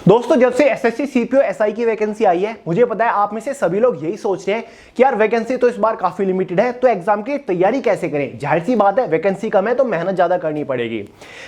दोस्तों जब से एसएससी सीपीओ एसआई की वैकेंसी आई है, मुझे पता है आप में से सभी लोग यही सोच रहे हैं कि यार वैकेंसी तो इस बार काफी लिमिटेड है, तो एग्जाम की तैयारी कैसे करें। जाहिर सी बात है, वैकेंसी कम है तो मेहनत ज्यादा करनी पड़ेगी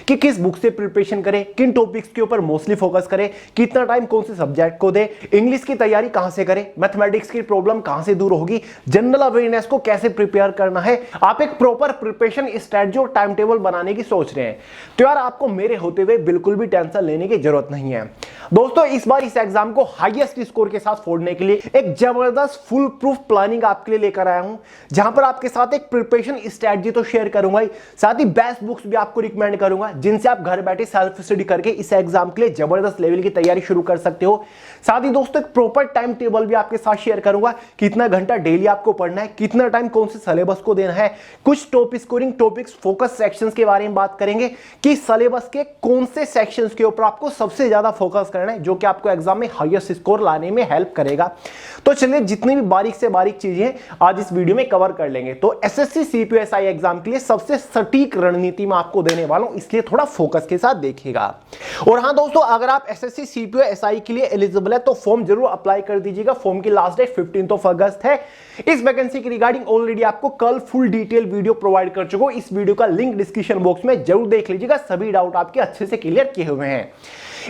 कि किस बुक से प्रिपरेशन करें, किन टॉपिक्स के ऊपर मोस्टली फोकस करें, कितना टाइम कौन से सब्जेक्ट को दे, इंग्लिश की तैयारी कहां से करें, मैथमेटिक्स की प्रॉब्लम कहां से दूर होगी, जनरल अवेयरनेस को कैसे प्रिपेयर करना है। आप एक प्रॉपर प्रिपरेशन स्ट्रेटजी और टाइम टेबल बनाने की सोच रहे हैं, तो यार आपको मेरे होते हुए बिल्कुल भी टेंशन लेने की जरूरत नहीं है। दोस्तों इस बार इस एग्जाम को हाईएस्ट स्कोर के साथ फोड़ने के लिए एक जबरदस्त फुल प्रूफ प्लानिंग आपके लिए लेकर आया हूं, जहां पर आपके साथ एक प्रिपरेशन स्ट्रेटजी तो शेयर करूंगा ही, साथ ही बेस्ट बुक्स भी आपको रिकमेंड करूंगा जिनसे आप घर बैठे सेल्फ स्टडी करके इस एग्जाम के लिए जबरदस्त लेवल की तैयारी शुरू कर सकते हो। साथ ही दोस्तों एक प्रॉपर टाइम टेबल भी आपके साथ शेयर करूंगा, कितना घंटा डेली आपको पढ़ना है, कितना टाइम कौन से सिलेबस को देना है, कुछ top scoring topics focus sections के बारे में बात करेंगे कि सिलेबस के कौन से सेक्शंस के ऊपर आपको सबसे ज्यादा फोकस करना है, जो कि आपको एग्जाम में हाईएस्ट स्कोर लाने में हेल्प करेगा। तो चलिए जितनी भी बारीक से बारीक चीजें आज इस वीडियो में कवर कर लेंगे। तो एसएससी सीपीओ एसआई एग्जाम के लिए सबसे सटीक रणनीति मैं आपको देने वाला हूं, इसलिए थोड़ा फोकस के साथ देखिएगा। और हां दोस्तों, अगर आप एसएससी सीपीओ एसआई के लिए एलिजिबल है तो फॉर्म जरूर अप्लाई कर दीजिएगा। फॉर्म की लास्ट डेट 15 अगस्त है। इस वैकेंसी की रिगार्डिंग ऑलरेडी आपको कल फुल डिटेल वीडियो प्रोवाइड कर चुका हूं, इस वीडियो का लिंक डिस्क्रिप्शन बॉक्स में जरूर देख लीजिएगा, सभी डाउट आपके अच्छे से क्लियर किए हुए हैं।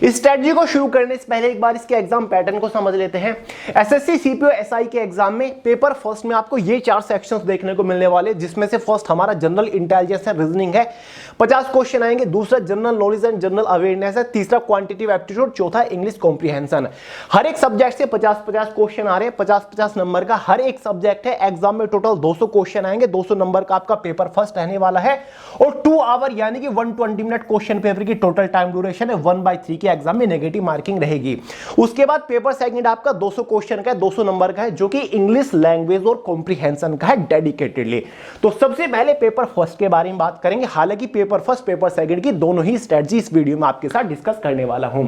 इस स्ट्रेटजी को शुरू करने से पहले एक बार इसके एग्जाम पैटर्न को समझ लेते हैं। एसएससी सीपीओ एसआई के एग्जाम में पेपर फर्स्ट में आपको ये 4 सेक्शंस देखने को मिलने वाले, जिसमें से फर्स्ट हमारा जनरल इंटेलिजेंस एंड रीजनिंग है, 50 क्वेश्चन आएंगे। दूसरा general knowledge and general awareness है। तीसरा क्वांटिटेटिव एप्टीट्यूड। चौथा इंग्लिश कॉम्प्रिहेंशन। हर एक सब्जेक्ट से 50-50 क्वेश्चन आ रहे हैं, 50-50 नंबर का हर एक सब्जेक्ट है। एग्जाम में टोटल 200 क्वेश्चन आएंगे, 200 नंबर का आपका पेपर फर्स्ट रहने वाला है और 2 आवर यानी कि 120 मिनट क्वेश्चन पेपर की टोटल टाइम ड्यूरेशन है। 1/3 की एग्जाम में नेगेटिव मार्किंग रहेगी। उसके बाद पेपर सेकंड आपका 200 क्वेश्चन का है, 200 नंबर का है, जो कि इंग्लिश लैंग्वेज और कॉम्प्रिहेंशन का है डेडिकेटेडली। तो सबसे पहले पेपर फर्स्ट के बारे में बात करेंगे। हालांकि पेपर फर्स्ट पेपर सेकंड की दोनों ही स्ट्रेटजी इस वीडियो में आपके साथ डिस्कस करने वाला हूं।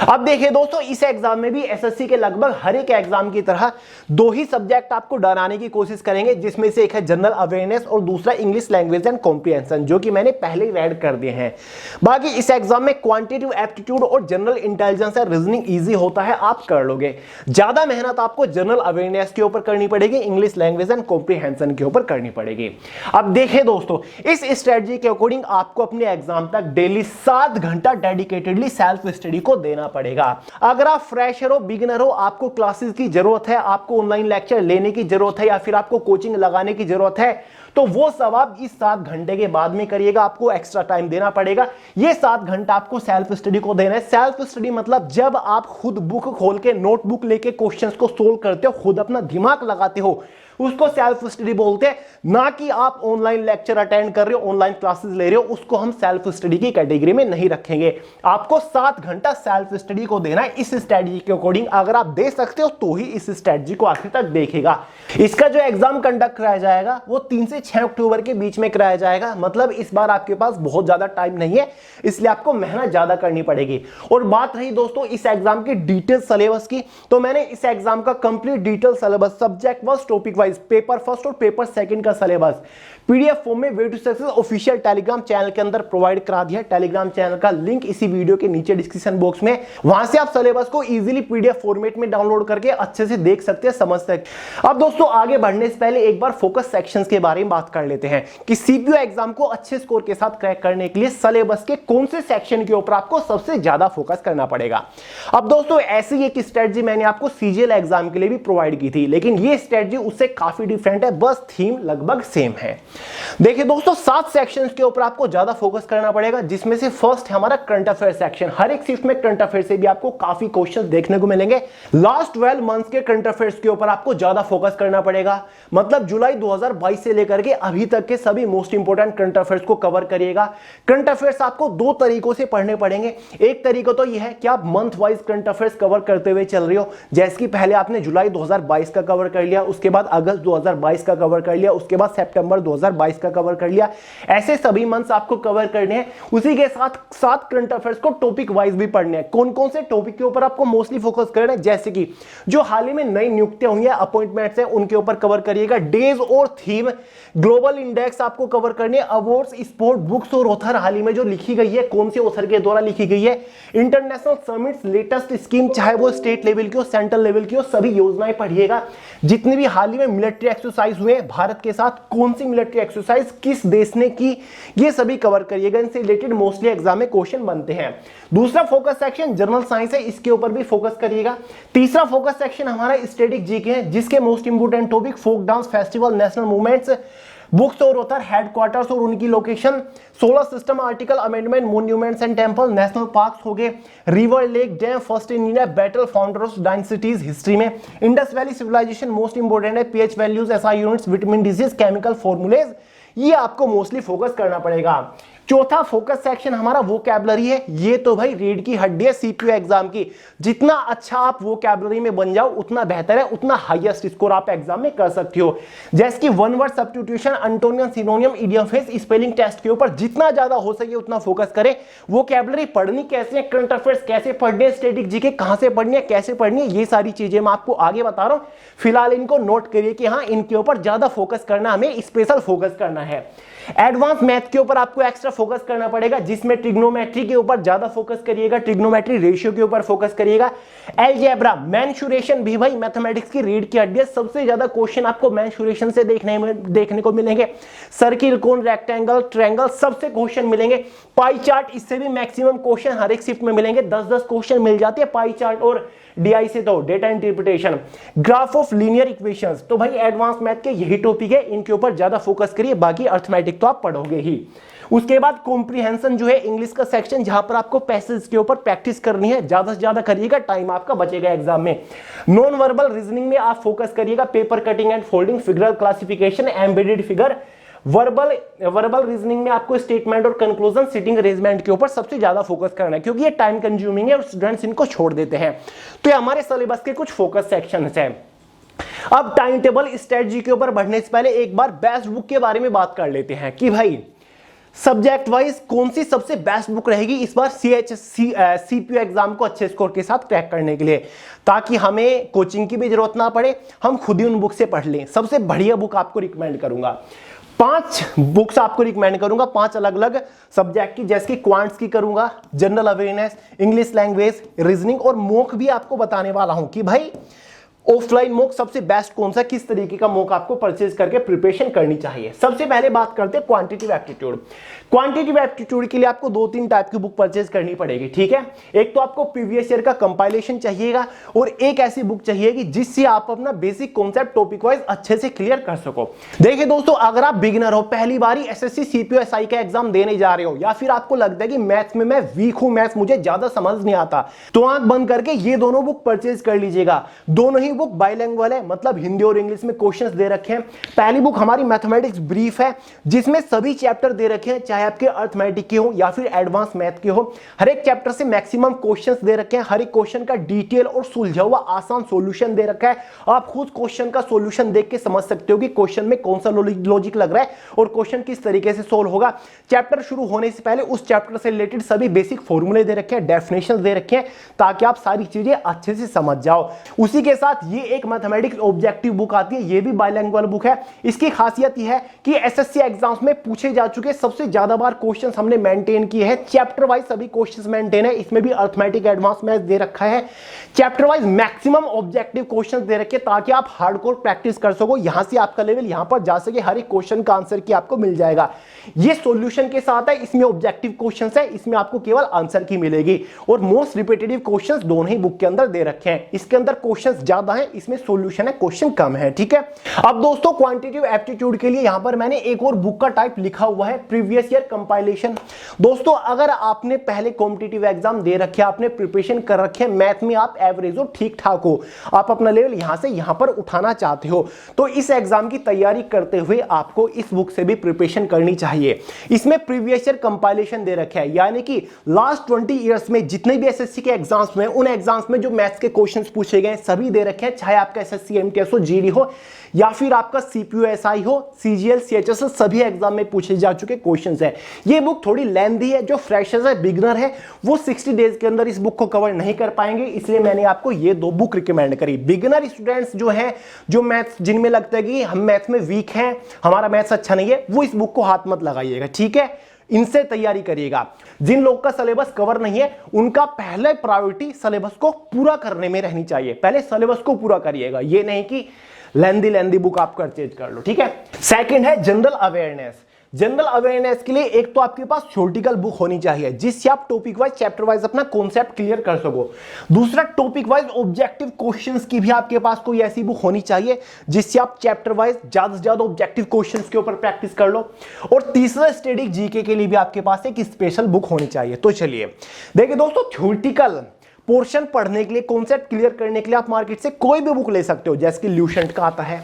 अब देखिए दोस्तों, इस एग्जाम में भी एसएससी के लगभग हर एक एग्जाम की तरह 2 ही सब्जेक्ट आपको डराने की कोशिश करेंगे, जिसमें से एक है जनरल अवेयरनेस और दूसरा इंग्लिश लैंग्वेज एंड कॉम्प्रिहेंशन, जो कि मैंने पहले ही ऐड कर दिए हैं। बाकी इस एग्जाम में क्वांटिटेटिव एप्टीट्यूड और general intelligence and reasoning easy होता है, आप कर लोगे। ज्यादा मेहनत आपको जनरल अवेयरनेस के ऊपर करनी पड़ेगी, इंग्लिश लैंग्वेज एंड कॉम्प्रिहेंशन के ऊपर करनी पड़ेगी। अब देखिए दोस्तों, इस स्ट्रेटजी के अकॉर्डिंग आपको अपने एग्जाम तक डेली 7 घंटा डेडिकेटेडली सेल्फ स्टडी को देना पड़ेगा। अगर आप फ्रेशर हो, बिगिनर हो, आपको क्लासेस की जरूरत है, आपको ऑनलाइन लेक्चर लेने की जरूरत है या फिर आपको कोचिंग लगाने की जरूरत है, तो वो सब आप इस 7 घंटे के बाद में करिएगा। आपको एक्स्ट्रा टाइम देना पड़ेगा। ये 7 घंटा आपको सेल्फ स्टडी को देना है। सेल्फ स्टडी मतलब जब आप खुद बुक खोल के नोटबुक लेके क्वेश्चंस को सोल्व करते हो, खुद अपना दिमाग लगाते हो, उसको सेल्फ स्टडी बोलते हैं। ना कि आप ऑनलाइन लेक्चर अटेंड कर रहे हो, ऑनलाइन क्लासेस ले रहे हो, उसको हम सेल्फ स्टडी की कैटेगरी में नहीं रखेंगे। आपको 7 घंटा सेल्फ स्टडी को देना है इस स्ट्रेटजी के अकॉर्डिंग। अगर आप दे सकते हो तो ही इस स्ट्रेटजी को आखिर तक देखेगा। इसका जो एग्जाम कंडक्ट कराया जाएगा वो 3 से 6 अक्टूबर के बीच में कराया जाएगा। मतलब इस बार आपके पास बहुत ज्यादा टाइम नहीं है, इसलिए आपको मेहनत ज्यादा करनी पड़ेगी। और बात रही दोस्तों इस एग्जाम की डिटेल सिलेबस की, तो मैंने इस एग्जाम का complete detail syllabus subject wise, topic wise, paper first और पेपर सेकंड का सिलेबस पीडीएफ फॉर्म में way to success official Telegram channel के अंदर प्रोवाइड करा दिया। टेलीग्राम चैनल का लिंक इसी वीडियो के नीचे डिस्क्रिप्शन बॉक्स में, वहां से आप सिलेबस को इजीली पीडीएफ फॉर्मेट में डाउनलोड करके अच्छे से देख सकते हैं, समझ सकते हैं। अब दोस्तों आगे बढ़ने से पहले एक बार फोकस सेक्शंस के बारे में बात कर लेते हैं कि सीपीओ एग्जाम को अच्छे स्कोर के साथ क्रैक करने के लिए सिलेबस के कौन से सेक्शन के ऊपर आपको सबसे ज्यादा फोकस करना पड़ेगा। अब दोस्तों ऐसी एक स्ट्रेटजी मैंने आपको सीजीएल एग्जाम के लिए भी प्रोवाइड की थी, लेकिन ये स्ट्रेटजी उससे काफी डिफरेंट है, बस थीम लगभग सेम है। देखिए दोस्तों 7 सेक्शंस के ऊपर आपको ज्यादा फोकस करना पड़ेगा, जिसमें से फर्स्ट है हमारा करंट अफेयर सेक्शन। हर एक शिफ्ट में करंट अफेयर से भी आपको काफी क्वेश्चंस देखने को मिलेंगे। लास्ट 12 मंथ्स के करंट अफेयर्स के ऊपर आपको ज्यादा फोकस करना पड़ेगा। मतलब जुलाई 2022 से लेकर के अभी तक के सभी मोस्ट इंपोर्टेंट करंट अफेयर्स को कवर करिएगा। करंट अफेयर्स आपको 2 तरीकों से पढ़ने पड़ेंगे। एक तरीका तो यह है कि आप month wise current affairs cover करते हुए चल रहे हो, जैसे कि पहले आपने जुलाई 2022 का कवर कर लिया, उसके बाद अगस्त 2022 का कवर कर लिया, उसके बाद सितंबर 2022 का कवर कर लिया। ऐसे सभी मंथ्स आपको कवर करने हैं। उसी के साथ साथ करंट अफेयर्स को टॉपिक वाइज भी पढ़ने हैं। कौन कौन से टॉपिक के ऊपर आपको मोस्टली फोकस करना है, जैसे कि जो हाल ही में नई नियुक्तियां हुई है, अपॉइंटमेंट्स हैं, उनके ऊपर कवर करिएगा। डेज और थीम, ग्लोबल इंडेक्स आपको कवर करने, अवार्ड्स, स्पोर्ट, बुक्स और ऑथर हाल ही में जो लिखी गई है, कौन से ऑथर के द्वारा लिखी गई है, इंटरनेशनल समिट्स, लेटेस्ट स्कीम, चाहे वो स्टेट लेवल की हो, सेंट्रल लेवल की हो, सभी योजनाएं पढ़िएगा। जितनी भी हाल ही में मिलिट्री एक्सरसाइज हुए भारत के साथ, कौन सी मिलिट्री एक्सरसाइज किस देश ने की, ये सभी कवर करिएगा। इनसे रिलेटेड मोस्टली एग्जाम में क्वेश्चन बनते हैं। दूसरा फोकस सेक्शन जनरल साइंस है, इसके ऊपर भी फोकस करिएगा। तीसरा फोकस सेक्शन हमारा स्टैटिक जीके है, जिसके most important topic folk dance, festival, national movements, books और ऑथर, हेडक्वार्टर्स और उनकी location, solar system, article amendment, monuments and temple, national parks हो गए, river, lake, dam, first in India, battle, founders, dynasties, history में, Indus valley civilization most important है, pH values, SI units, vitamin disease, chemical formulas, ये आपको mostly focus करना पड़ेगा। चौथा focus section हमारा वोकैबुलरी है। ये तो भाई रीढ़ की हड्डी है सीपीयू एग्जाम की। जितना अच्छा आप वोकैबुलरी में बन जाओ उतना बेहतर है, उतना हाईएस्ट स्कोर आप एग्जाम में कर सकते हो। जैसे कि one word substitution, antonym, synonym, idiom phrase, spelling test के ऊपर जितना ज्यादा हो सके उतना फोकस करें। वोकैबुलरी पढ़नी कैसे है, करंट अफेयर्स कैसे पढ़ने, स्टैटिक जीके कहां से पढ़नी है, कैसे पढ़नी है, ये सारी चीजें मैं आपको आगे बता रहा हूं। फिलहाल इनको नोट करिए कि हाँ, इनके ऊपर ज्यादा फोकस करना, हमें स्पेशल फोकस करना है। एडवांस मैथ के ऊपर आपको एक्स्ट्रा फोकस करना पड़ेगा, जिसमें ट्रिग्नोमेट्री के ऊपर ज्यादा फोकस करिएगा, ट्रिग्नोमेट्री रेशियो के ऊपर फोकस करिएगा। अलजेब्रा, मेंसुरेशन भी भाई मैथमेटिक्स की रीढ़ की हड्डी है। सबसे ज्यादा क्वेश्चन आपको मेंसुरेशन से देखने को मिलेंगे। सर्किल, कोन, रेक्टेंगल, ट्रायंगल, सबसे क्वेश्चन मिलेंगे। पाई चार्ट, इससे भी मैक्सिमम क्वेश्चन हर एक शिफ्ट में मिलेंगे। 10-10 क्वेश्चन मिल जाते हैं पाई चार्ट और डीआई से, तो data interpretation, graph of linear equations. तो भाई एडवांस मैथ के यही टॉपिक है, इनके ऊपर ज्यादा फोकस करिए, बाकी अर्थमेटिक तो आप पढ़ोगे ही। उसके बाद कॉम्प्रिहेंशन जो है इंग्लिश का सेक्शन, जहां पर आपको पैसेज के ऊपर प्रैक्टिस करनी है, ज्यादा से ज्यादा करिएगा, टाइम आपका बचेगा एग्जाम में। नॉन वर्बल रीजनिंग में आप फोकस करिएगा, paper cutting and folding, figural classification, embedded figure. Verbal reasoning में आपको स्टेटमेंट और कंक्लूजन, सिटिंग अरेंजमेंट के ऊपर सबसे ज्यादा फोकस करना है, क्योंकि ये टाइम कंज्यूमिंग है और स्टूडेंट्स इनको छोड़ देते हैं। तो ये हमारे सिलेबस के कुछ फोकस सेक्शंस हैं। अब टाइम टेबल स्ट्रेटजी के ऊपर बढ़ने से पहले एक बार बेस्ट बुक के बारे में बात कर लेते हैं कि भाई सब्जेक्ट वाइज कौन सी सबसे बेस्ट बुक रहेगी इस बार सीपीयू एग्जाम को अच्छे स्कोर के साथ क्रैक करने के लिए, ताकि हमें कोचिंग की भी जरूरत ना पड़े, हम खुद ही उन बुक से पढ़ लें। सबसे बढ़िया बुक आपको रिकमेंड करूंगा, 5 बुक्स आपको रिकमेंड करूंगा, 5 अलग अलग सब्जेक्ट की, जैसे कि क्वांट्स की करूंगा, general awareness, English language, reasoning और मॉक भी आपको बताने वाला हूं कि भाई ऑफलाइन मॉक सबसे बेस्ट कौन सा, किस तरीके का मॉक आपको परचेज करके प्रिपरेशन करनी चाहिए। सबसे पहले बात करते हैं क्वांटिटिव एप्टीट्यूड। क्वांटिटिव एप्टीट्यूड के लिए आपको 2-3 टाइप की बुक परचेज करनी पड़ेगी, ठीक है। एक तो आपको प्रीवियस ईयर का कंपाइलेशन चाहिएगा और एक ऐसी बुक चाहिएगी जिससे आप अपना बेसिक कॉन्सेप्ट टॉपिक वाइज अच्छे से क्लियर कर सको। देखिए दोस्तों, अगर आप बिगिनर हो, पहली बारी एसएससी सीपीयू एसआई का एग्जाम देने जा रहे हो, या फिर आपको लगता है कि मैथ्स में मैं वीक हूं, मैथ्स मुझे ज्यादा समझ नहीं आता, तो आंख बंद करके ये दोनों बुक परचेज कर लीजिएगा। दोनों ही बुक बाइलिंगुअल है, मतलब हिंदी और इंग्लिश में क्वेश्चंस दे रखे हैं। पहली बुक हमारी मैथमेटिक्स ब्रीफ है, जिसमें सभी चैप्टर दे रखे हैं, चाहे आपके अर्थमेटिक के हो या फिर एडवांस मैथ के हो। हर एक चैप्टर से मैक्सिमम क्वेश्चंस दे रखे हैं, हर एक क्वेश्चन का डिटेल और सुलझा हुआ आसान सॉल्यूशन दे रखा है। आप खुद क्वेश्चन का सॉल्यूशन देख के समझ सकते हो कि क्वेश्चन में कौन सा लॉजिक लग रहा है और क्वेश्चन किस तरीके से सोल्व होगा। चैप्टर शुरू होने से पहले उस चैप्टर से रिलेटेड सभी बेसिक फॉर्मूले दे रखे हैं, डेफिनेशंस दे रखे हैं, ताकि आप सारी चीजें अच्छे से समझ जाओ। उसी के साथ ये एक मैथमेटिक्स ऑब्जेक्टिव बुक आती है, ये भी बाइलिंगुअल बुक है। इसकी खासियत यह है कि एसएससी एग्जाम्स में पूछे जा चुके सबसे ज्यादा बार क्वेश्चंस हमने मेंटेन किए हैं। चैप्टर वाइज सभी क्वेश्चंस मेंटेन है, इसमें भी अर्थमेटिक एडवांस मैथ दे रखा है। Chapter wise maximum objective questions दे रखे ताकि आप हार्डकोर प्रैक्टिस कर सको, यहां से आपका लेवल यहां पर जा सके, हर एक क्वेश्चन का आंसर की आपको मिल जाएगा। ये सॉल्यूशन के साथ है, इसमें ऑब्जेक्टिव क्वेश्चंस है, इसमें आपको केवल आंसर की मिलेगी और मोस्ट रिपीटेटिव क्वेश्चंस दोनों ही बुक के अंदर दे रखे हैं। इसके अंदर क्वेश्चंस ज्यादा है, इसमें सॉल्यूशन है, क्वेश्चन कम है, ठीक है। अब दोस्तों क्वांटिटेटिव एप्टीट्यूड के लिए यहां पर मैंने एक और बुक का टाइप लिखा हुआ है, प्रीवियस ईयर कंपाइलेशन। दोस्तों अगर आपने पहले कॉम्पिटिटिव एग्जाम दे रखे, आपने प्रिपरेशन कर रखे, मैथ में आप एवरेज हो, ठीक ठाक हो, आप अपना लेवल यहां से यहां पर उठाना चाहते हो, तो इस एग्जाम की तैयारी करते हुए आपको इस बुक से भी प्रिपरेशन करनी चाहिए। इसमें प्रीवियस ईयर कंपाइलेशन दे रखे हैं, यानी कि लास्ट 20 ईयर्स में जितने भी एसएससी के एग्जाम्स हुए, उन एग्जाम्स में जो मैथ्स के क्वेश्चंस पूछे गए सभी दे रखे लिखे हैं, चाहे आपका एसएससी एमटीएस हो, जीडी हो या फिर आपका सीपीयू एसआई हो, सीजीएल सीएचएस, सभी एग्जाम में पूछे जा चुके क्वेश्चंस है। ये बुक थोड़ी लेंथी है, जो फ्रेशर्स है, बिगनर है, वो 60 डेज के अंदर इस बुक को कवर नहीं कर पाएंगे, इसलिए मैंने आपको ये 2 बुक रिकमेंड करी। बिगनर स्टूडेंट्स जो हैं, जो मैथ्स जिनमें लगता है कि हम मैथ्स में वीक हैं, हमारा मैथ्स अच्छा नहीं है, वो इस बुक को हाथ मत लगाइएगा, ठीक है, इनसे तैयारी करिएगा। जिन लोग का सिलेबस कवर नहीं है, उनका पहले प्रायोरिटी सिलेबस को पूरा करने में रहनी चाहिए, पहले सिलेबस को पूरा करिएगा, ये नहीं कि लेंदी बुक आप परचेज कर लो, ठीक है। सेकंड है जनरल अवेयरनेस। जनरल अवेयरनेस के लिए एक तो आपके पास थ्योरेटिकल बुक होनी चाहिए जिससे आप टॉपिक वाइज, चैप्टर वाइज अपना कॉन्सेप्ट क्लियर कर सको। दूसरा, टॉपिक वाइज ऑब्जेक्टिव क्वेश्चंस की भी आपके पास कोई ऐसी बुक होनी चाहिए जिससे आप चैप्टर वाइज ज्यादा से ज्यादा ऑब्जेक्टिव क्वेश्चंस के ऊपर प्रैक्टिस कर लो। और तीसरा, स्टैटिक जीके के लिए भी आपके पास एक स्पेशल बुक होनी चाहिए। तो चलिए देखिए दोस्तों, थ्योरेटिकल पोर्शन पढ़ने के लिए, कॉन्सेप्ट क्लियर करने के लिए आप मार्केट से कोई भी बुक ले सकते हो, जैसे कि ल्यूसेंट का आता है,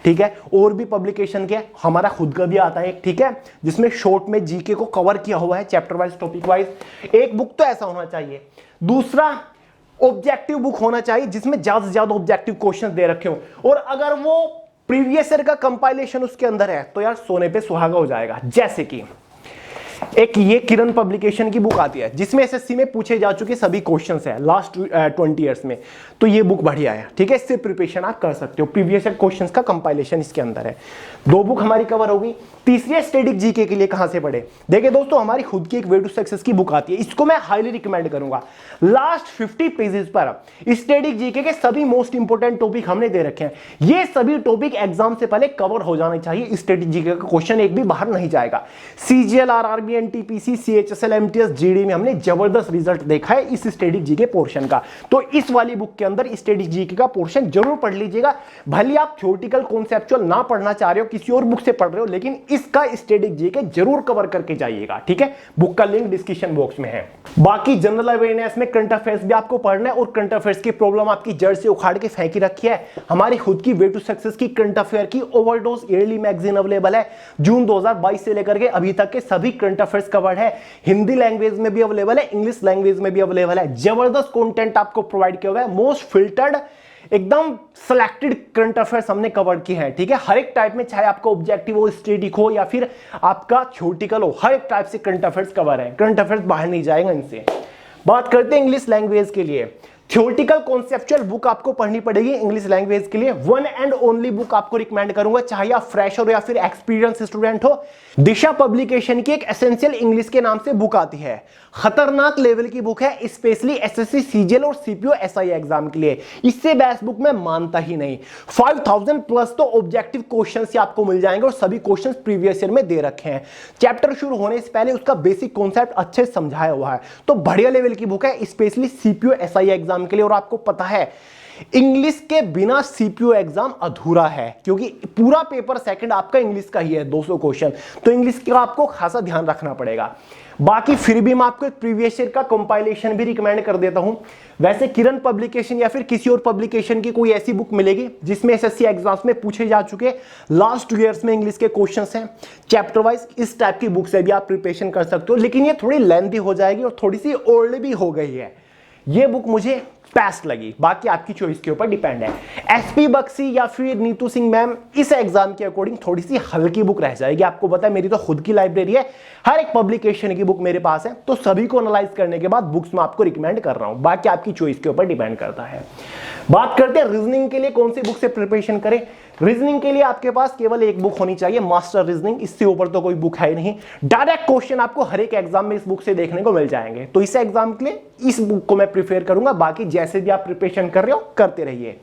ठीक है, और भी पब्लिकेशन के, हमारा खुद का भी आता है, ठीक है, जिसमें शॉर्ट में जीके को कवर किया हुआ है चैप्टर वाइज, टॉपिक वाइज। एक बुक तो ऐसा होना चाहिए। दूसरा, ऑब्जेक्टिव बुक होना चाहिए जिसमें ज्यादा से ज्यादा ऑब्जेक्टिव क्वेश्चन दे रखे हो, और अगर वो प्रीवियस ईयर का कंपाइलेशन उसके अंदर है तो यार सोने पे सुहागा हो जाएगा। जैसे कि एक ये किरण पब्लिकेशन की बुक आती है जिसमें एसएससी में पूछे जा चुके सभी क्वेश्चंस हैं लास्ट 20 इयर्स में, तो ये बुक बढ़िया है, ठीक है, इससे प्रिपरेशन आप कर सकते हो, प्रीवियस ईयर क्वेश्चंस का कंपाइलेशन इसके अंदर है। 2 बुक हमारी कवर होगी। तीसरी, स्टैटिक जीके के लिए कहां से पढ़े। देखिए दोस्तों, हमारी खुद की एक वे टू सक्सेस की बुक आती है, इसको मैं हाईली रिकमेंड करूंगा। लास्ट 50 पेजेस पर स्टैटिक जीके के सभी मोस्ट इंपोर्टेंट टॉपिक हमने दे रखे हैं। ये सभी टॉपिक एग्जाम से पहले कवर हो जाने चाहिए, स्टैटिक जीके का क्वेश्चन एक भी बाहर नहीं जाएगा। CGL, RRB, NTPC, CHSL, MTS, GD में हमने जबरदस्त रिजल्ट देखा है इस स्टैटिक जीके पोर्शन का। तो इस वाली बुक के अंदर स्टैटिक जीके का पोर्शन जरूर पढ़ लीजिएगा। भले आप थ्योरेटिकल कॉन्सेप्चुअल ना पढ़ना चाह रहे हो, किसी और बुक से पढ़ रहे हो, लेकिन इसका स्टैटिक जीके जरूर कवर करके जाइएगा, ठीक है। बुक का लिंक डिस्क्रिप्शन बॉक्स में है। बाकी जनरल अवेयरनेस में करंट अफेयर्स भी आपको पढ़ना है, और करंट अफेयर्स की प्रॉब्लम आपकी जड़ से उखाड़ के फेंकी रखी है। हमारी खुद की वे टू सक्सेस की करंट अफेयर की ओवरडोज ईयरली मैगजीन अवेलेबल है, जून 2022 से लेकर के अभी तक के सभी करंट अफेयर्स कवर्ड है। हिंदी लैंग्वेज में भी अवेलेबल है, इंग्लिश लैंग्वेज में भी अवेलेबल है। जबरदस्त कंटेंट आपको प्रोवाइड किया हुआ है, मोस्ट फिल्टर्ड, एकदम सिलेक्टेड करंट अफेयर्स हमने कवर की है, ठीक है। हर एक टाइप में, चाहे आपका ऑब्जेक्टिव हो, स्टैटिक हो या फिर आपका थ्योरेटिकल हो, हर एक टाइप से करंट अफेयर्स कवर है। करंट अफेयर्स बाहर नहीं जाएगा इनसे। बात करते हैं इंग्लिश लैंग्वेज के लिए। थ्योरेटिकल कॉन्सेप्चुअल बुक आपको पढ़नी पड़ेगी इंग्लिश लैंग्वेज के लिए। वन एंड ओनली बुक आपको रिकमेंड करूंगा, चाहे आप फ्रेशर हो या फिर एक्सपीरियंस स्टूडेंट हो। दिशा पब्लिकेशन की एक एसेंशियल इंग्लिश के नाम से बुक आती है, खतरनाक लेवल की बुक है, स्पेशली एसएससी, सीजीएल और सीपीयू एसआई एग्जाम के लिए। इससे बेस्ट बुक मैं मानता ही नहीं। 5000 प्लस तो ऑब्जेक्टिव क्वेश्चंस ही आपको मिल जाएंगे, और सभी क्वेश्चंस प्रीवियस ईयर में दे रखे हैं। चैप्टर शुरू होने से पहले उसका बेसिक कॉन्सेप्ट अच्छे से समझाया हुआ है, तो बढ़िया लेवल की बुक है, स्पेशली सीपीयू एसआई एग्जाम के लिए। और आपको पता है इंग्लिश के बिना सीपीयू एग्जाम अधूरा है, क्योंकि पूरा पेपर सेकंड आपका इंग्लिश का ही है, 200 क्वेश्चन, तो इंग्लिश का आपको खासा ध्यान रखना पड़ेगा। बाकी फिर भी मैं आपको एक प्रीवियस ईयर का कंपाइलेशन भी रिकमेंड कर देता हूं। वैसे किरण पब्लिकेशन या फिर किसी और पब्लिकेशन की कोई ऐसी बुक मिलेगी जिसमें एसएससी एग्जाम्स में पूछे जा चुके लास्ट 2 इयर्स में इंग्लिश के क्वेश्चंस हैं चैप्टर वाइज, इस टाइप की बुक से भी आप प्रिपरेशन कर सकते हो, लेकिन ये थोड़ी लेंथी हो जाएगी और थोड़ी सी ओल्ड भी हो गई है। ये बुक मुझे बेस्ट लगी, बाकी आपकी चॉइस के ऊपर डिपेंड है। एसपी बक्सी या फिर नीतू सिंह मैम इस एग्जाम के अकॉर्डिंग थोड़ी सी हल्की बुक रह जाएगी। आपको पता है मेरी तो खुद की लाइब्रेरी है, हर एक पब्लिकेशन की बुक मेरे पास है, तो सभी को एनालाइज करने के बाद बुक्स मैं आपको रिकमेंड कर रहा हूं, बाकी आपकी चॉइस के ऊपर डिपेंड करता है। बात करते हैं रीजनिंग के लिए कौन सी बुक से प्रिपरेशन करें। रीजनिंग के लिए आपके पास केवल एक बुक होनी चाहिए, मास्टर रीजनिंग, इससे ऊपर तो कोई बुक है ही नहीं। डायरेक्ट क्वेश्चन आपको हर एक एग्जाम में इस बुक से देखने को मिल जाएंगे, तो इस एग्जाम के लिए इस बुक को मैं प्रीफर करूंगा। बाकी जैसे भी आप प्रिपरेशन कर रहे हो करते रहिए।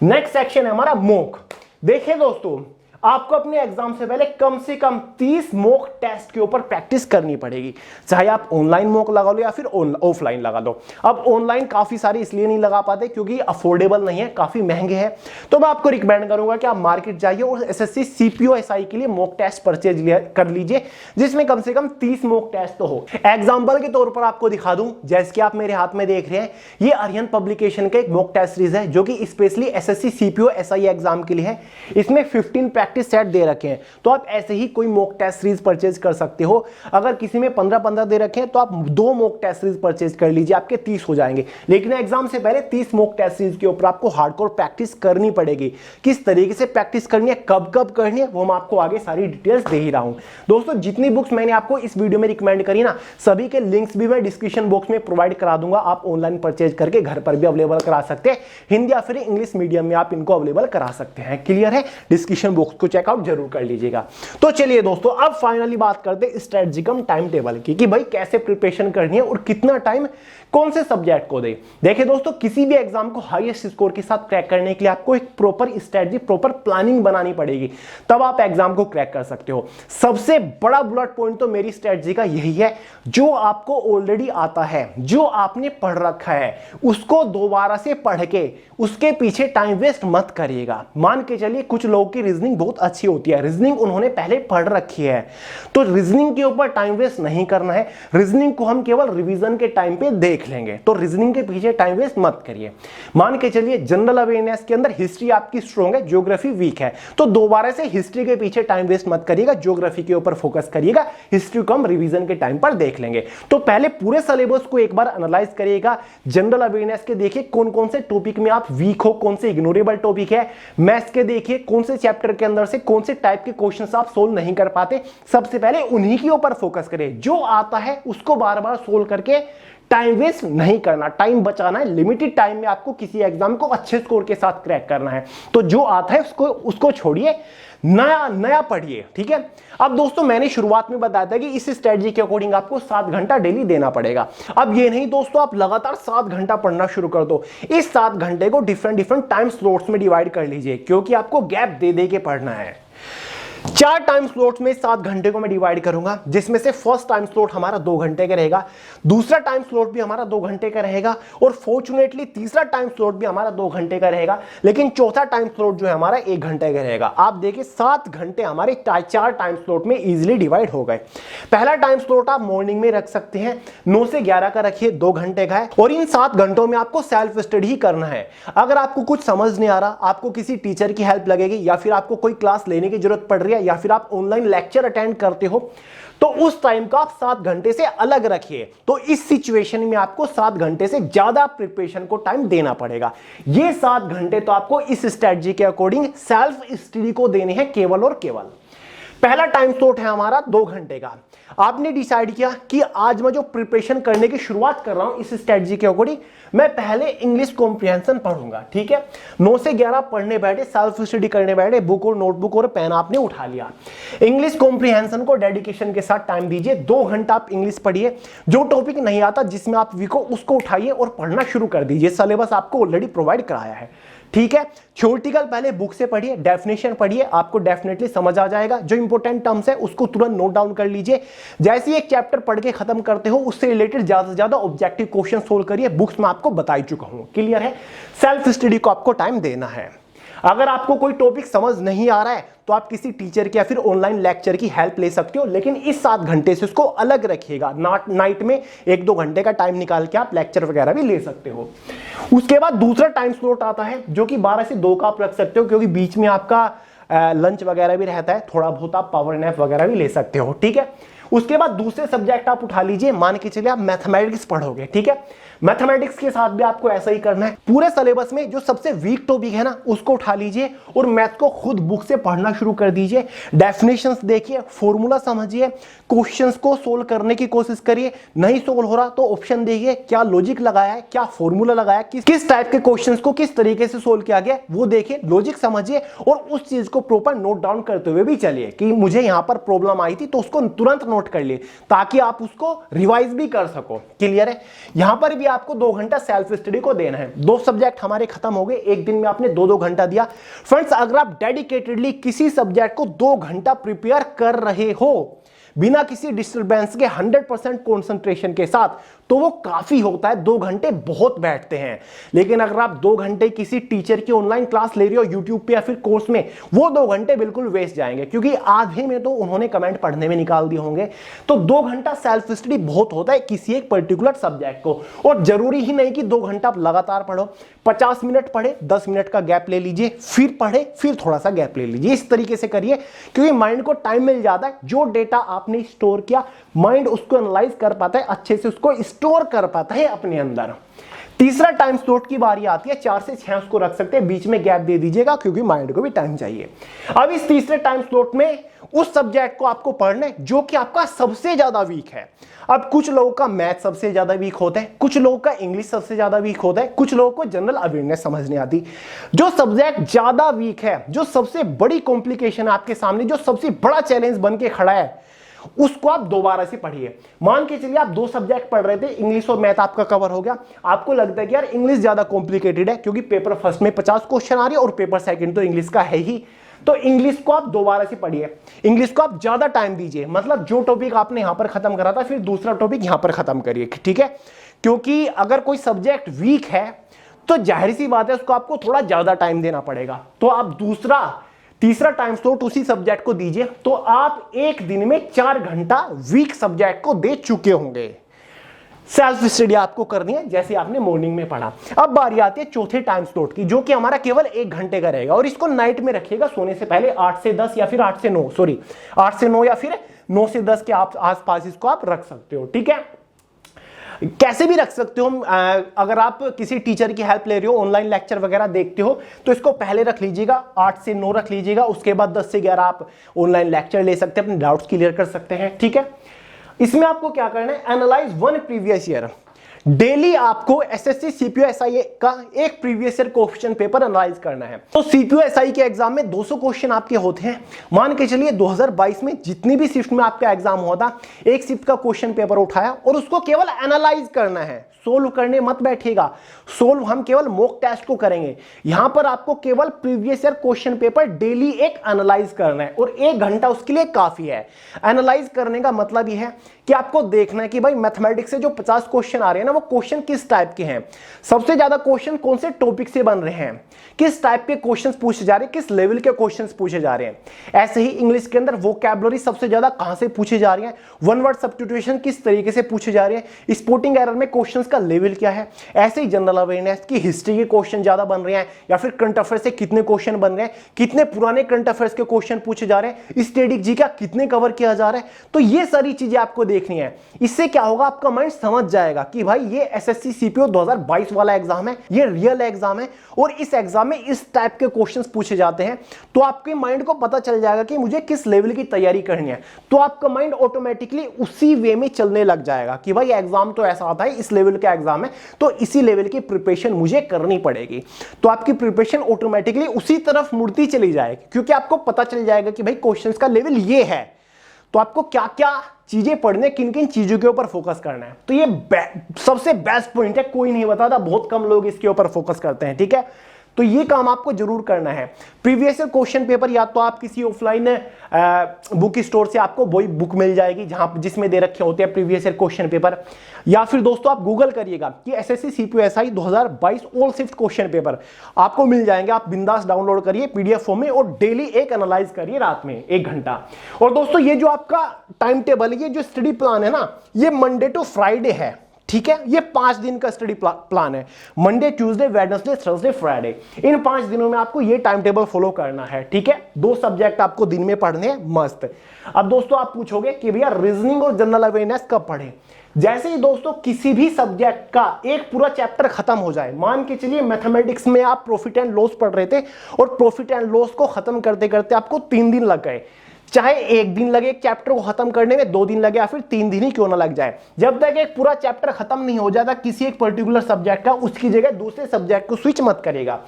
नेक्स्ट सेक्शन है हमारा मॉक। देखिए दोस्तों, आपको अपने एग्जाम से पहले कम से कम 30 मॉक टेस्ट के ऊपर प्रैक्टिस करनी पड़ेगी, चाहे आप ऑनलाइन मॉक लगा लो या फिर ऑफलाइन लगा लो। अब ऑनलाइन काफी सारे इसलिए नहीं लगा पाते क्योंकि अफोर्डेबल नहीं है, काफी महंगे हैं, तो मैं आपको रिकमेंड करूंगा कि आप मार्केट जाइए और एसएससी सीपीयू एसआई के लिए मॉक टेस्ट परचेज कर लीजिए, जिसमें कम से कम 30 मॉक टेस्ट तो हो। एग्जाम्पल के तौर पर आपको दिखा दूं, जैसे कि आप मेरे हाथ में देख रहे हैं, ये आर्यन पब्लिकेशन का एक मॉक टेस्ट सीरीज है जो कि specially SSC CPU SI exam के लिए है। इसमें 15 प्रैक्टिस सेट दे रखे हैं तो आप ऐसे ही कोई मॉक टेस्ट सीरीज परचेज कर सकते हो। अगर किसी में 15-15 दे रखे हैं तो आप 2 मॉक टेस्ट सीरीज परचेज कर लीजिए, आपके 30 हो जाएंगे। लेकिन एग्जाम से पहले 30 मॉक टेस्ट सीरीज के ऊपर आपको हार्डकोर प्रैक्टिस करनी पड़ेगी। किस तरीके से प्रैक्टिस करनी है, कब कब करनी है, वो मैं आपको आगे सारी डिटेल्स दे ही रहा हूं। दोस्तों जितनी बुक्स मैंने आपको इस वीडियो में रिकमेंड करी ना, सभी के लिंक्स भी मैं डिस्क्रिप्शन बॉक्स में प्रोवाइड करा दूंगा। आप ऑनलाइन परचेज करके घर पर भी अवेलेबल करा सकते हैं। हिंदी या फिर इंग्लिश मीडियम में आप इनको अवेलेबल करा सकते हैं। क्लियर है? डिस्क्रिप्शन बॉक्स को चेकआउट जरूर कर लीजिएगा। तो चलिए दोस्तों, अब फाइनली बात करते हैं स्ट्रेटजिकम टाइम टेबल की कि भाई कैसे प्रिपरेशन करनी है और कितना टाइम कौन से सब्जेक्ट को दे। देखिए दोस्तों, किसी भी एग्जाम को हाईएस्ट स्कोर के साथ क्रैक करने के लिए आपको एक प्रॉपर स्ट्रेटजी, प्रॉपर प्लानिंग बनानी पड़ेगी, तब आप एग्जाम को क्रैक कर सकते हो। सबसे बड़ा बुलेट पॉइंट तो मेरी स्ट्रेटजी का यही है, जो आपको ऑलरेडी आता है, जो आपने पढ़ रखा है, उसको दोबारा से पढ़ के उसके पीछे टाइम वेस्ट मत करिएगा। मान के चलिए कुछ लोगों की रीजनिंग बहुत अच्छी होती है, रीजनिंग उन्होंने पहले पढ़ रखी है, तो रीजनिंग के ऊपर टाइम वेस्ट नहीं करना है। रीजनिंग को हम केवल रिवीजन के टाइम पे देख लेंगे, तो रीजनिंग के पीछे टाइम वेस्ट मत करिए। मान के चलिए जनरल अवेयरनेस के अंदर हिस्ट्री आपकी स्ट्रॉन्ग है, ज्योग्राफी वीक है, तो दोबारा से हिस्ट्री के पीछे टाइम वेस्ट मत करिएगा, ज्योग्राफी के ऊपर फोकस करिएगा। हिस्ट्री को हम रिवीजन के टाइम पर देख लेंगे। तो पहले पूरे सिलेबस को एक बार एनालाइज करिएगा। जनरल अवेयरनेस के देखिए कौन कौन से टॉपिक में आप वीक हो, कौन से इग्नोरेबल टॉपिक है। मैथ्स के देखिए कौन से चैप्टर के अंदर से कौन से टाइप के क्वेश्चंस आप सोल्व नहीं कर पाते, सबसे पहले उन्हीं के ऊपर फोकस करें। जो आता है उसको बार बार सोल्व करके टाइम वेस्ट नहीं करना, टाइम बचाना है। लिमिटेड टाइम में आपको किसी एग्जाम को अच्छे स्कोर के साथ क्रैक करना है, तो जो आता है उसको छोड़िए, नया नया पढ़िए। ठीक है? अब दोस्तों मैंने शुरुआत में बताया था कि इस स्ट्रेटजी के अकॉर्डिंग आपको 7 घंटा डेली देना पड़ेगा। अब ये नहीं दोस्तों आप लगातार 7 घंटा पढ़ना शुरू कर दो। इस 7 घंटे को डिफरेंट टाइम स्लॉट्स में डिवाइड कर लीजिए, क्योंकि आपको गैप दे दे के पढ़ना है। 4 टाइम स्लॉट्स में 7 घंटे को मैं डिवाइड करूंगा, जिसमें से फर्स्ट टाइम स्लॉट हमारा 2 घंटे का रहेगा, दूसरा टाइम स्लॉट भी हमारा 2 घंटे का रहेगा, और फॉर्चुनेटली तीसरा टाइम स्लॉट भी हमारा 2 घंटे का रहेगा। लेकिन चौथा टाइम स्लॉट जो है हमारा 1 घंटे का रहेगा। आप देखिए 7 घंटे हमारे 4 टाइम स्लॉट में इजीली डिवाइड हो गए। पहला टाइम स्लॉट आप मॉर्निंग में रख सकते हैं, 9 से 11 का रखिए, 2 घंटे का है, और इन 7 घंटों में आपको सेल्फ स्टडी ही करना है। अगर आपको कुछ समझ नहीं आ रहा, आपको किसी टीचर की हेल्प लगेगी, या फिर आपको कोई क्लास लेने की जरूरत पड़ रही है, या फिर आप ऑनलाइन लेक्चर अटेंड करते हो, तो उस टाइम को आप 7 घंटे से अलग रखिए। तो इस सिचुएशन में आपको 7 घंटे से ज्यादा प्रिपरेशन को टाइम देना पड़ेगा। ये 7 घंटे तो आपको इस स्ट्रेटजी के अकॉर्डिंग सेल्फ स्टडी को देने हैं केवल और केवल। पहला टाइम स्लॉट है हमारा 2 घंटे का। आपने डिसाइड किया कि आज मैं जो प्रिपरेशन करने की शुरुआत कर रहा हूं इस स्ट्रेटजी के अकॉर्डिंग, मैं पहले इंग्लिश कॉम्प्रिहेंशन पढ़ूंगा। ठीक है? 9 से 11 पढ़ने बैठे, सेल्फ स्टडी करने बैठे, बुक और नोटबुक और पेन आपने उठा लिया। इंग्लिश कॉम्प्रिहेंशन को डेडिकेशन के साथ टाइम दीजिए। 2 घंटा आप इंग्लिश पढ़िए। जो टॉपिक नहीं आता, जिसमें आप वीक हो, उसको उठाइए और पढ़ना शुरू कर दीजिए। सिलेबस आपको ऑलरेडी प्रोवाइड कराया है। ठीक है? थ्योरेटिकल पहले बुक से पढ़िए, डेफिनेशन पढ़िए, आपको डेफिनेटली समझ आ जाएगा। जो इंपॉर्टेंट टर्म्स है उसको तुरंत नोट डाउन कर लीजिए। जैसे ही एक चैप्टर पढ़ के खत्म करते हो, उससे रिलेटेड ज्यादा से ज्यादा ऑब्जेक्टिव क्वेश्चन सोल्व करिए। बुक्स में आपको बता ही चुका हूं। क्लियर है? सेल्फ स्टडी को आपको टाइम देना है। अगर आपको कोई टॉपिक समझ नहीं आ रहा है तो आप किसी टीचर की या फिर ऑनलाइन लेक्चर की हेल्प ले सकते हो, लेकिन इस 7 घंटे से उसको अलग रखिएगा। नाइट में 1-2 घंटे का टाइम निकाल के आप लेक्चर वगैरह भी ले सकते हो। उसके बाद दूसरा टाइम स्लॉट आता है जो कि 12 से 2 का आप रख सकते हो, क्योंकि बीच में आपका लंच वगैरह भी रहता है, थोड़ा बहुत आप पावर नैप वगैरह भी ले सकते हो। ठीक है? उसके बाद दूसरे सब्जेक्ट आप उठा लीजिए। मान के चलिए आप मैथमेटिक्स पढ़ोगे। ठीक है? मैथमेटिक्स के साथ भी आपको ऐसा ही करना है। पूरे सिलेबस में जो सबसे वीक टॉपिक है ना, उसको उठा लीजिए और मैथ को खुद बुक से पढ़ना शुरू कर दीजिए। डेफिनेशंस देखिए, फॉर्मूला समझिए, क्वेश्चंस को सोल्व करने की कोशिश करिए। नहीं सोल्व हो रहा तो ऑप्शन देखिए, क्या लॉजिक लगाया है, क्या फॉर्मूला लगाया, किस टाइप के क्वेश्चंस को किस तरीके से सोल्व किया गया, वो देखिए, लॉजिक समझिए, और उस चीज को प्रॉपर नोट डाउन करते हुए भी चलिए कि मुझे यहां पर प्रॉब्लम आई थी, तो उसको तुरंत नोट कर लिए ताकि आप उसको रिवाइज भी कर सको। क्लियर है? यहां पर भी आपको 2 घंटा सेल्फ स्टडी को देना है। 2 सब्जेक्ट हमारे खत्म हो गए, एक दिन में आपने 2-2 घंटा दिया। फ्रेंड्स, अगर आप डेडिकेटेडली किसी सब्जेक्ट को 2 घंटा प्रिपेयर कर रहे हो बिना किसी डिस्टरबेंस के 100% कंसंट्रेशन के साथ, तो वो काफी होता है, 2 घंटे बहुत बैठते हैं। लेकिन अगर आप 2 घंटे किसी टीचर की ऑनलाइन क्लास ले रहे हो यूट्यूब पे या फिर कोर्स में, वो 2 घंटे बिल्कुल वेस्ट जाएंगे, क्योंकि आधे में तो उन्होंने कमेंट पढ़ने में निकाल दिए होंगे। तो 2 घंटा सेल्फ स्टडी बहुत होता है किसी एक पर्टिकुलर सब्जेक्ट को। और जरूरी ही नहीं कि 2 घंटा आप लगातार पढ़ो, 50 मिनट पढ़े, 10 मिनट का गैप ले लीजिए, फिर पढ़े, फिर थोड़ा सा गैप ले लीजिए। इस तरीके से करिए, क्योंकि माइंड को टाइम मिल जाता है। जो डेटा आपने स्टोर किया, माइंड उसको एनालाइज कर पाता है, अच्छे से उसको स्टोर कर पाता है अपने अंदर। तीसरा टाइम स्लॉट की बारी आती है, 4 से 6 उसको रख सकते हैं, बीच में गैप दे दीजिएगा, क्योंकि माइंड को भी टाइम चाहिए। अब इस तीसरे टाइम स्लॉट में उस सब्जेक्ट को आपको पढ़ना है जो कि आपका सबसे ज्यादा वीक है। अब कुछ लोगों का मैथ सबसे ज्यादा वीक होता है, कुछ लोगों का इंग्लिश सबसे ज्यादा वीक होता है, कुछ लोगों को जनरल अवेयरनेस समझ नहीं आती। जो सब्जेक्ट ज्यादा वीक है, जो सबसे बड़ी कॉम्प्लिकेशन है आपके सामने, जो सबसे बड़ा चैलेंज बन के खड़ा है, उसको आप दोबारा से पढ़िए। मान के चलिए आप 2 सब्जेक्ट पढ़ रहे थे, इंग्लिश और मैथ आपका कवर हो गया। आपको लगता है कि यार इंग्लिश ज्यादा कॉम्प्लिकेटेड है, क्योंकि पेपर फर्स्ट में 50 क्वेश्चन आ रही है और पेपर सेकंड तो इंग्लिश का है ही। तो इंग्लिश को आप दोबारा से पढ़िए, इंग्लिश को आप ज्यादा टाइम दीजिए। मतलब जो टॉपिक आपने यहां पर खत्म करा था, फिर दूसरा टॉपिक यहां पर खत्म करिए, ठीक है। क्योंकि अगर कोई सब्जेक्ट वीक है तो जाहिर सी बात है उसको आपको थोड़ा ज्यादा टाइम देना पड़ेगा। तो आप तीसरा टाइम स्लॉट उसी सब्जेक्ट को दीजिए, तो आप एक दिन में 4 घंटा वीक सब्जेक्ट को दे चुके होंगे। सेल्फ स्टडी आपको करनी है जैसे आपने मॉर्निंग में पढ़ा। अब बारी आती है चौथे टाइम स्लॉट की, जो कि हमारा केवल 1 घंटे का रहेगा, और इसको नाइट में रखिएगा सोने से पहले, 8 से 10 या फिर 8 से 9 या फिर 9 से 10 के आसपास इसको आप रख सकते हो, ठीक है। कैसे भी रख सकते हो। अगर आप किसी टीचर की हेल्प ले रहे हो, ऑनलाइन लेक्चर वगैरह देखते हो, तो इसको पहले रख लीजिएगा, 8 से 9 रख लीजिएगा। उसके बाद 10 से 11 आप ऑनलाइन लेक्चर ले सकते हैं, अपने डाउट्स क्लियर कर सकते हैं, ठीक है। इसमें आपको क्या करना है, एनालाइज 1 प्रीवियस ईयर। डेली आपको एसएससी सीपीयू एसआई का एक previous year question paper analyse करना है। तो सीपीयू एसआई के एग्जाम में 200 क्वेश्चन आपके होते हैं। मान के चलिए 2022 में जितनी भी शिफ्ट में आपका एग्जाम हुआ था, एक शिफ्ट का क्वेश्चन पेपर उठाया और उसको केवल एनालाइज करना है, सोल्व करने मत बैठिएगा। सोल्व हम केवल मॉक टेस्ट को करेंगे। यहां पर आपको केवल previous year question paper daily एक एनालाइज करना है, और 1 घंटा उसके लिए काफी है। एनालाइज करने का मतलब यह है कि आपको देखना है कि भाई मैथमेटिक्स से जो 50 क्वेश्चन आ रहे हैं ना, वो क्वेश्चन किस टाइप के हैं, सबसे ज्यादा क्वेश्चन कौन से टॉपिक से बन रहे हैं, किस टाइप के क्वेश्चंस पूछे जा रहे हैं, किस लेवल के क्वेश्चंस पूछे जा रहे हैं। ऐसे ही इंग्लिश के अंदर वोकैबुलरी सबसे ज्यादा कहां से पूछे जा रही है, वन वर्ड सब्स्टिट्यूशन किस तरीके से पूछे जा रहे हैं, स्पोर्टिंग एरर में क्वेश्चंस का लेवल क्या है। ऐसे ही जनरल अवेयरनेस की हिस्ट्री के क्वेश्चन ज्यादा बन रहे हैं, या फिर करंट अफेयर से कितने क्वेश्चन बन रहे हैं, कितने पुराने करंट अफेयर्स के क्वेश्चन पूछे जा रहे हैं, स्टैटिक जी का कितने कवर किया जा रहा है। तो ये सारी चीजें आपको देखनी है। इससे क्या होगा, आपका माइंड समझ जाएगा कि भाई ये एसएससी सीपीओ 2022 वाला एग्जाम है, ये रियल एग्जाम है, और इस एग्जाम में इस टाइप के क्वेश्चंस पूछे जाते हैं। तो आपके माइंड को पता चल जाएगा कि मुझे किस लेवल की तैयारी करनी है। तो आपका माइंड ऑटोमेटिकली उसी वे में चलने लग जाएगा कि भाई एग्जाम तो ऐसा आता है, इस लेवल का एग्जाम है, तो इसी लेवल की प्रिपरेशन मुझे करनी पड़ेगी। तो आपकी प्रिपरेशन ऑटोमेटिकली उसी तरफ मुड़ती चली जाएगी, क्योंकि आपको पता चल जाएगा कि भाई क्वेश्चंस का लेवल ये है, तो आपको क्या क्या चीजें पढ़ने, किन किन चीजों के ऊपर फोकस करना है। तो ये सबसे बेस्ट पॉइंट है, कोई नहीं बताता, बहुत कम लोग इसके ऊपर फोकस करते हैं, ठीक है। तो ये काम आपको जरूर करना है। प्रीवियस ईयर क्वेश्चन पेपर या तो आप किसी ऑफलाइन बुक स्टोर से आपको वही बुक मिल जाएगी जिसमें दे रखे होते हैं प्रीवियस ईयर क्वेश्चन पेपर, या फिर दोस्तों आप गूगल करिएगा कि SSC CPU SI 2022 all shift question paper आपको मिल जाएंगे। आप बिंदास डाउनलोड करिए पीडीएफ फॉर्म में, और डेली एक एनालाइज करिए रात में 1 घंटा। और दोस्तों ये जो आपका टाइम टेबल, ये जो स्टडी प्लान है ना, ये मंडे टू फ्राइडे है, ठीक है। ये 5 दिन का स्टडी प्लान है, Monday Tuesday Wednesday Thursday Friday. इन 5 दिनों में आपको ये टाइम टेबल फॉलो करना है, ठीक है। 2 सब्जेक्ट आपको दिन में पढ़ने हैं, मस्त। अब दोस्तों आप पूछोगे कि भैया रीजनिंग और जनरल अवेयरनेस कब पढ़े। जैसे ही दोस्तों किसी भी सब्जेक्ट का एक पूरा चैप्टर खत्म हो जाए, मान के चलिए मैथमेटिक्स में आप प्रॉफिट एंड लॉस पढ़ रहे थे, और प्रॉफिट एंड लॉस को खत्म करते करते आपको 3 दिन लग गए, चाहे 1 दिन लगे एक चैप्टर को खत्म करने में, 2 दिन लगे, या फिर 3 दिन ही क्यों ना लग जाए, जब तक एक पूरा चैप्टर खत्म नहीं हो जाता किसी एक पर्टिकुलर सब्जेक्ट का, उसकी जगह दूसरे सब्जेक्ट को स्विच मत करेगा।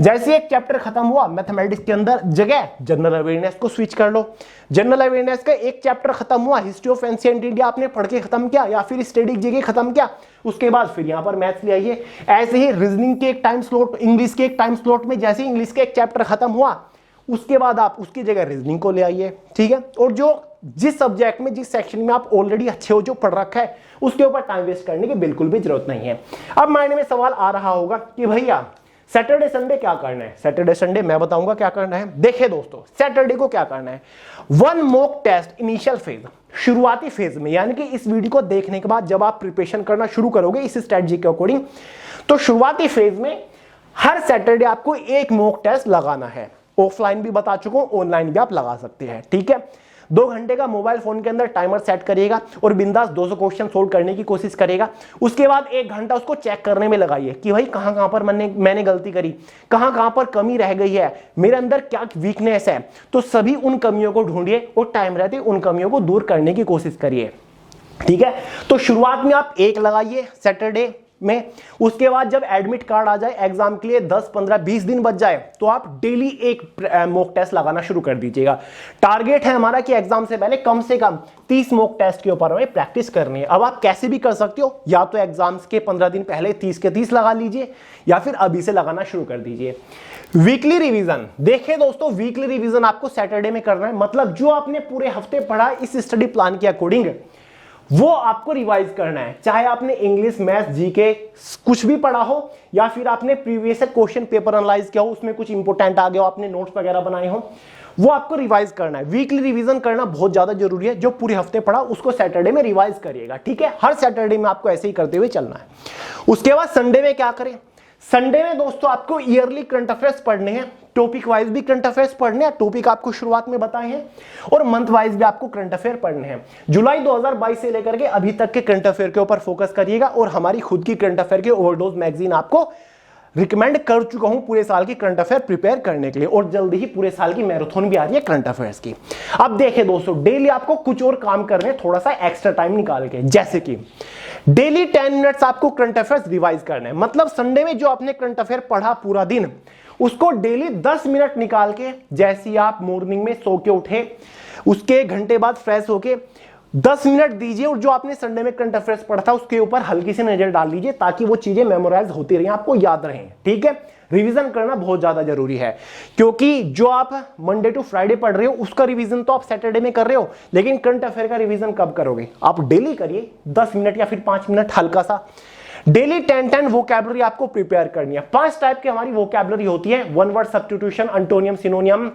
जैसे एक चैप्टर खत्म हुआ मैथमेटिक्स के अंदर, जगह जनरल अवेयरनेस को स्विच कर लो। जनरल अवेयरनेस का एक चैप्टर खत्म हुआ, हिस्ट्री ऑफ एंशिएंट इंडिया आपने पढ़ के खत्म किया, या फिर स्टैटिक जीके खत्म किया, उसके बाद फिर यहां पर मैथ्स ले आइए। ऐसे ही रीजनिंग के एक टाइम स्लॉट, इंग्लिश के एक टाइम स्लॉट में जैसे इंग्लिश के एक चैप्टर खत्म हुआ, उसके बाद आप उसकी जगह रीजनिंग को ले आइए, ठीक है। और जो जिस सब्जेक्ट में जिस सेक्शन में आप ऑलरेडी अच्छे हो, जो पढ़ रखा है, उसके ऊपर टाइम वेस्ट करने की बिल्कुल भी जरूरत नहीं है। अब माइंड में सवाल आ रहा होगा कि भैया सैटरडे संडे क्या करना है। सैटरडे संडे मैं बताऊंगा क्या करना है। देखिए दोस्तों, सैटरडे को क्या करना है, 1 मॉक टेस्ट इनिशियल फेज, शुरुआती फेज में, यानी कि इस वीडियो को देखने के बाद जब आप प्रिपरेशन करना शुरू करोगे इस स्ट्रेटजी के अकॉर्डिंग, तो शुरुआती फेज में हर सैटरडे आपको एक मॉक टेस्ट लगाना है। ऑफलाइन भी बता चुका हूं, ऑनलाइन भी आप लगा सकते हैं, ठीक है। 2 घंटे का मोबाइल फोन के अंदर टाइमर सेट करिएगा और बिंदास 200 क्वेश्चन सोल्व करने की कोशिश करेगा। उसके बाद 1 घंटा उसको चेक करने में लगाइए कि भाई कहां कहां पर मैंने गलती करी, कहां कहां पर कमी रह गई है, मेरे अंदर क्या वीकनेस है। तो सभी उन कमियों को ढूंढिए और टाइम रहते उन कमियों को दूर करने की कोशिश करिए, ठीक है। तो शुरुआत में आप 1 लगाइए सैटरडे में। उसके बाद जब एडमिट कार्ड आ जाए एग्जाम के लिए, 10, 15, 20 दिन बच जाए, तो आप डेली एक मॉक टेस्ट लगाना शुरू कर दीजिएगा। टारगेट है हमारा कि एग्जाम से पहले कम से कम 30 मॉक टेस्ट के ऊपर हमें प्रैक्टिस करनी है। अब आप कैसे भी कर सकते हो, या तो एग्जाम्स के 15 दिन पहले 30 के 30 लगा लीजिए, या फिर अभी से लगाना शुरू कर दीजिए। वीकली रिवीजन, देखिए दोस्तों, वीकली रिवीजन आपको सैटरडे में करना है। मतलब जो आपने पूरे हफ्ते पढ़ा इस स्टडी प्लान के अकॉर्डिंग, वो आपको रिवाइज करना है। चाहे आपने इंग्लिश, मैथ्स, जीके कुछ भी पढ़ा हो, या फिर आपने प्रीवियस क्वेश्चन पेपर एनालाइज किया हो, उसमें कुछ इंपोर्टेंट आ गया हो, आपने नोट्स वगैरह बनाए हो, वो आपको रिवाइज करना है। वीकली रिवीजन करना बहुत ज्यादा जरूरी है। जो पूरे हफ्ते पढ़ा उसको सैटरडे में रिवाइज करिएगा, ठीक है। हर सैटरडे में आपको ऐसे ही करते हुए चलना है। उसके बाद संडे में क्या करें, संडे में दोस्तों आपको ईयरली करंट अफेयर्स पढ़ने हैं। टॉपिक वाइज भी करंट अफेयर्स पढ़ने हैं, टॉपिक आपको शुरुआत में बताए हैं, और मंथ वाइज भी आपको करंट अफेयर पढ़ने हैं। जुलाई 2022 से लेकर के अभी तक के करंट अफेयर के ऊपर फोकस करिएगा। और हमारी खुद की करंट अफेयर की ओवरडोज मैगजीन आपको रिकमेंड कर चुका हूं पूरे साल की करंट अफेयर प्रिपेयर करने के लिए, और जल्दी ही पूरे साल की मैराथन भी आ रही है करंट अफेयर्स की। अब देखिए दोस्तों, डेली आपको कुछ और काम करने, थोड़ा सा एक्स्ट्रा टाइम निकाल के, जैसे कि डेली 10 मिनट्स आपको करंट अफेयर्स रिवाइज करना है। मतलब संडे में जो आपने करंट अफेयर पढ़ा पूरा दिन, उसको डेली 10 मिनट निकाल के, जैसे ही आप मॉर्निंग में सो के उठे, उसके 1 घंटे बाद फ्रेश होके 10 मिनट दीजिए, और जो आपने संडे में करंट अफेयर्स पढ़ा था उसके ऊपर हल्की सी नजर डाल लीजिए, ताकि वो चीजें मेमोराइज होती रहें, आपको याद रहें, ठीक है। रिवीजन करना बहुत ज्यादा जरूरी है, क्योंकि जो आप मंडे टू फ्राइडे पढ़ रहे हो उसका रिवीजन तो आप सैटरडे में कर रहे हो, लेकिन करंट अफेयर का रिवीजन कब करोगे। आप डेली करिए 10 मिनट या फिर 5 मिनट हल्का सा। डेली 10 वोकैबुलरी आपको प्रिपेयर करनी है। 5 टाइप की हमारी वोकैबुलरी होती है, 1 word substitution, antonym, synonym,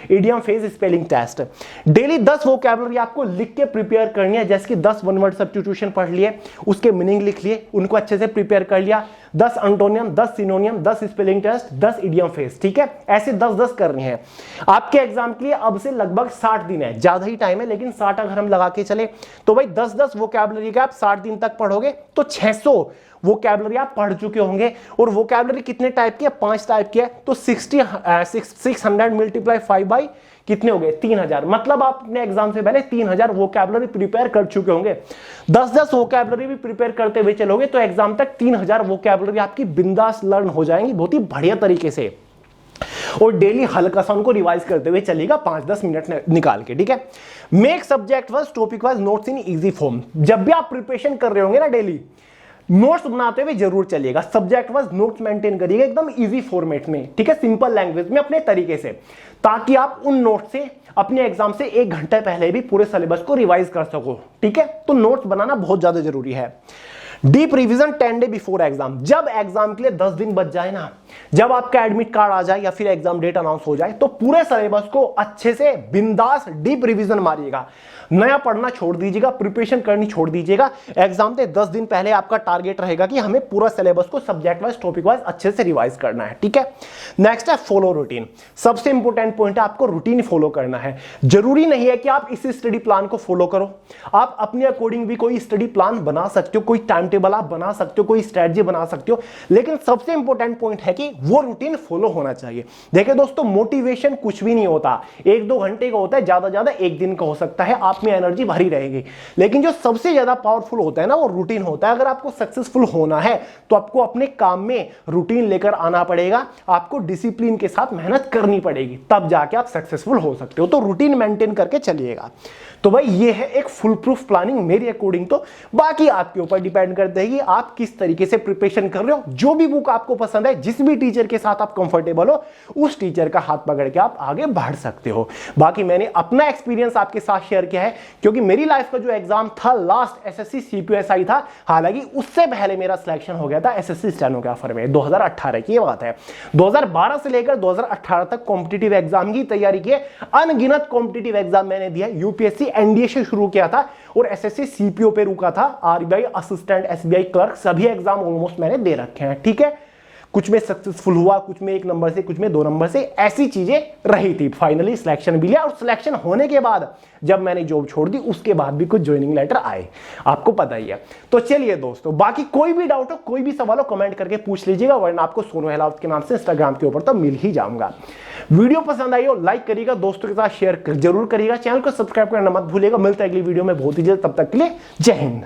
idiom, phrase, spelling test. Daily 10 vocabulary आपको लिख के प्रिपेयर करनी है। जैसे कि 10 1 वर्ड सब्स्टिट्यूशन पढ़ लिए, उसके मीनिंग लिख लिए, उनको अच्छे से प्रिपेयर कर लिया। 10 antonym, 10 synonym, 10 spelling test, 10 idiom phrase, ठीक है। ऐसे 10-10 करनी है आपके एग्जाम के लिए। अब से लगभग 60 दिन है, ज्यादा ही टाइम है, लेकिन 60 अगर हम लगा के चले तो भाई 10-10 वोकैबुलरी का आप 60 दिन तक पढ़ोगे तो 600 वोकैबुलरी आप पढ़ चुके होंगे। और वोकैबुलरी कितने टाइप की है, 5 टाइप की है। तो 600 मल्टीप्लाई 5 बाई कितने हो गए, 3000। मतलब आप अपने एग्जाम से पहले 3000 वोकैबुलरी प्रिपेयर कर चुके होंगे। 10-10 वोकैबुलरी भी प्रिपेयर करते हुए चलोगे तो एग्जाम तक 3000 वोकैबुलरी आपकी बिंदास लर्न हो जाएंगी बहुत ही बढ़िया तरीके से। और डेली हल्का सा उनको रिवाइज करते हुए चलेगा 5-10 मिनट निकाल के, ठीक है। Make subject wise, topic wise notes in easy form. जब भी आप प्रिपरेशन कर रहे होंगे ना, डेली नोट्स बनाते हुए जरूर चलिएगा। सब्जेक्ट वाइज नोट्स मेंटेन करिएगा एकदम इजी फॉर्मेट में, ठीक है, सिंपल लैंग्वेज में अपने तरीके से, ताकि आप उन नोट्स से अपने एग्जाम से 1 घंटे पहले भी पूरे सिलेबस को रिवाइज कर सको, ठीक है। तो नोट्स बनाना बहुत ज्यादा जरूरी है। Deep revision 10 day before exam. जब एग्जाम के लिए 10 दिन बच जाए ना, जब आपका एडमिट कार्ड आ जाए या फिर एग्जाम डेट अनाउंस हो जाए, तो पूरे सिलेबस को अच्छे से बिंदास डीप रिवीजन मारिएगा। नया पढ़ना छोड़ दीजिएगा, प्रिपरेशन करनी छोड़ दीजिएगा। एग्जाम से 10 दिन पहले आपका टारगेट रहेगा कि हमें पूरा सिलेबस को सब्जेक्ट वाइज, टॉपिक वाइज अच्छे से रिवाइज करना है, ठीक है। नेक्स्ट है फॉलो रूटीन। सबसे इंपॉर्टेंट पॉइंट है, आपको रूटीन फॉलो करना है। जरूरी नहीं है कि आप इस स्टडी प्लान को फॉलो करो, आप अपने अकॉर्डिंग भी कोई स्टडी प्लान बना सकते हो, कोई टाइम टेबल आप बना सकते हो, कोई स्ट्रेटजी बना सकते हो, लेकिन सबसे इंपॉर्टेंट पॉइंट है कि वो रूटीन फॉलो होना चाहिए। देखिए दोस्तों, मोटिवेशन कुछ भी नहीं होता, 1-2 घंटे का होता है, ज्यादा ज्यादा 1 दिन का हो सकता है, आप में एनर्जी भरी रहेगी। लेकिन जो सबसे ज्यादा पावरफुल होता है ना, वो रूटीन होता है। अगर आपको सक्सेसफुल होना है तो आपको अपने काम में रूटीन लेकर आना पड़ेगा, आपको डिसिप्लिन के साथ मेहनत करनी पड़ेगी, तब जाके आप सक्सेसफुल हो सकते हो। तो रूटीन मेंटेन करके चलिएगा। तो भाई ये है एक फुल प्रूफ प्लानिंग मेरे अकॉर्डिंग। तो बाकी आपके ऊपर डिपेंड करता करता है कि आप किस तरीके से प्रिपरेशन कर रहे हो। जो भी बुक आपको पसंद है, जिस भी टीचर के साथ आप कंफर्टेबल हो, उस टीचर का हाथ पकड़ के आप आगे बढ़ सकते हो। बाकी मैंने अपना एक्सपीरियंस आपके साथ शेयर किया है, क्योंकि मेरी लाइफ का जो एग्जाम था लास्ट एसएससी सीपीयूएसआई था। हालांकि उससे पहले मेरा सिलेक्शन हो गया था एसएससी स्टेनोग्राफर में, 2018 की बात है। 2012 से लेकर 2018 तक कॉम्पिटिटिव एग्जाम की तैयारी की, अनगिनत कॉम्पिटिटिव एग्जाम मैंने दिया। यूपीएससी एनडीए से शुरू किया था और एसएससी सीपीओ पे रुका था। आरबीआई असिस्टेंट, एसबीआई क्लर्क, सभी एग्जाम ऑलमोस्ट मैंने दे रखे हैं। ठीक है, कुछ में सक्सेसफुल हुआ, कुछ में 1 नंबर से, कुछ में 2 नंबर से, ऐसी चीजें रही थी। फाइनली सिलेक्शन भी लिया और सिलेक्शन होने के बाद जब मैंने जॉब छोड़ दी, उसके बाद भी कुछ ज्वाइनिंग लेटर आए, आपको पता ही है। तो चलिए दोस्तों, बाकी कोई भी डाउट हो, कोई भी सवाल हो, कमेंट करके पूछ लीजिएगा, वरना आपको सोनू अहलावत के नाम से इंस्टाग्राम के ऊपर तो मिल ही जाऊंगा। वीडियो पसंद आई हो लाइक करिएगा, दोस्तों के साथ शेयर जरूर करिएगा, चैनल को सब्सक्राइब करना मत भूलिएगा। मिलते हैं अगली वीडियो में बहुत ही जल्द, तब तक के लिए जय हिंद।